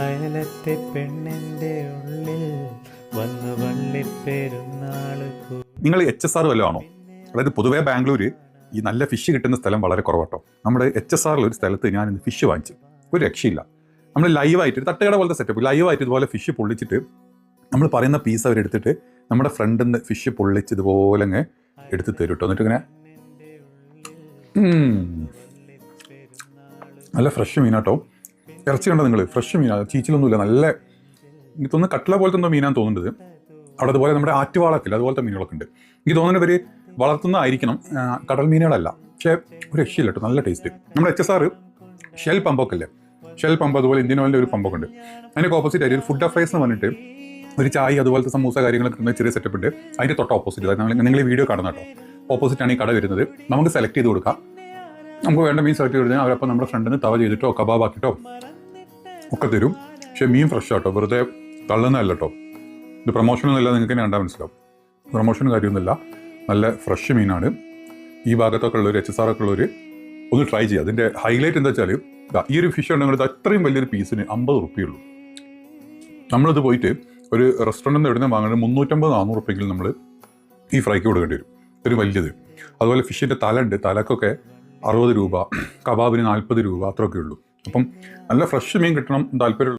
അയലത്തെ പെണ്ണിൻ്റെ ഉള്ളിൽ വന്ന് വള്ളിപ്പെരുന്നാള്. നിങ്ങൾ HSR വല്ലതും ആണോ? അതായത് പൊതുവേ ബാംഗ്ലൂർ ഈ നല്ല ഫിഷ് കിട്ടുന്ന സ്ഥലം വളരെ കുറവാട്ടോ. നമ്മുടെ HSRൽ ഒരു സ്ഥലത്ത് ഞാൻ ഇന്ന് ഫിഷ് വാങ്ങിച്ചു. ഒരു രക്ഷയില്ല. നമ്മൾ ലൈവായിട്ട് ഒരു തട്ടുകട പോലത്തെ സെറ്റപ്പ് ലൈവായിട്ട് ഇതുപോലെ ഫിഷ് പൊള്ളിച്ചിട്ട് നമ്മൾ പറയുന്ന പീസ് അവരെടുത്തിട്ട് നമ്മുടെ ഫ്രണ്ടിൽ നിന്ന് ഫിഷ് പൊള്ളിച്ച് ഇതുപോലെ അങ്ങ് എടുത്ത് തരും കേട്ടോ. എന്നിട്ട് ഇങ്ങനെ നല്ല ഫ്രഷ് മീനാട്ടോ. ഇറച്ചി കണ്ടോ നിങ്ങൾ? ഫ്രഷ് മീനാണ്, ചീച്ചിലൊന്നുമില്ല. നല്ല എനിക്ക് തോന്നുന്നു കട്ട്ല പോലത്തെ എന്തോ മീനാണ് തോന്നുന്നത്. അവിടെ അതുപോലെ നമ്മുടെ ആറ്റുവാളൊക്കെ ഇല്ല, അതുപോലത്തെ മീനുകളൊക്കെ ഉണ്ട്. എനിക്ക് തോന്നുന്നത് ഇവർ വളർത്തുന്നതായിരിക്കണം, കടൽ മീനുകളല്ല. പക്ഷേ ഒരു രക്ഷയില്ല കേട്ടോ, നല്ല ടേസ്റ്റ്. നമ്മുടെ HSR ഷെൽ പമ്പൊക്കെ അല്ലേ, ഷെൽ പമ്പ് അതുപോലെ ഇന്ത്യൻ ഓയിലിൻ്റെ ഒരു പമ്പൊക്കെ ഉണ്ട്. അതിൻ്റെ ഓപ്പോസിറ്റ് ആയിട്ട് ഒരു ഫുഡ് അഫയേഴ്സ് എന്ന് പറഞ്ഞിട്ട് ഒരു ചായ അതുപോലത്തെ സമൂസ കാര്യങ്ങളൊക്കെ കിട്ടുന്ന ചെറിയ സെറ്റപ്പ് ഉണ്ട്. അതിൻ്റെ തൊട്ട് ഓപ്പോസിറ്റ്, അതായത് നിങ്ങൾ ഈ വീഡിയോ കാണുന്ന കേട്ടോ, ഓപ്പോസിറ്റാണ് ഈ കട വരുന്നത്. നമുക്ക് സെലക്ട് ചെയ്ത് കൊടുക്കാം, നമുക്ക് വേണ്ട മീൻ സെലക്ട് ചെയ്ത് കഴിഞ്ഞാൽ അവരപ്പം നമ്മുടെ ഫ്രണ്ടിന് തവ ചെയ്തിട്ടോ കബാബ് ആക്കിയിട്ടോ ഒക്കെ തരും. പക്ഷേ മീൻ ഫ്രഷ് ആട്ടോ, വെറുതെ തള്ളുന്നതല്ല കേട്ടോ. ഇത് പ്രൊമോഷനൊന്നുമില്ല, നിങ്ങൾക്ക് തന്നെ കണ്ടാൽ മനസ്സിലാവും. പ്രൊമോഷനും കാര്യമൊന്നുമില്ല, നല്ല ഫ്രഷ് മീനാണ്. ഈ ഭാഗത്തൊക്കെ ഉള്ളവർ HSR ഒക്കെ ഉള്ളവർ ഒന്ന് ട്രൈ ചെയ്യുക. അതിൻ്റെ ഹൈലൈറ്റ് എന്താ വെച്ചാൽ ഈ ഒരു ഫിഷ് ഉണ്ടെങ്കിൽ അത്രയും വലിയൊരു പീസിന് 50 റുപ്യുള്ളൂ. നമ്മളിത് പോയിട്ട് ഒരു റെസ്റ്റോറൻറ്റിൽ നിന്ന് എവിടെ നിന്ന് വാങ്ങുന്നത് 350-400 റുപ്യെങ്കിലും നമ്മൾ ഈ ഫ്രൈക്ക് കൊടുക്കേണ്ടി വരും, ഒരു വലിയത്. അതുപോലെ ഫിഷിൻ്റെ തല ഉണ്ട്, തലക്കൊക്കെ 60 രൂപ, കബാബിന് 40 രൂപ, അത്രയൊക്കെ ഉള്ളൂ. അപ്പം നല്ല ഫ്രഷ് മീൻ കിട്ടണം താല്പര്യമുള്ള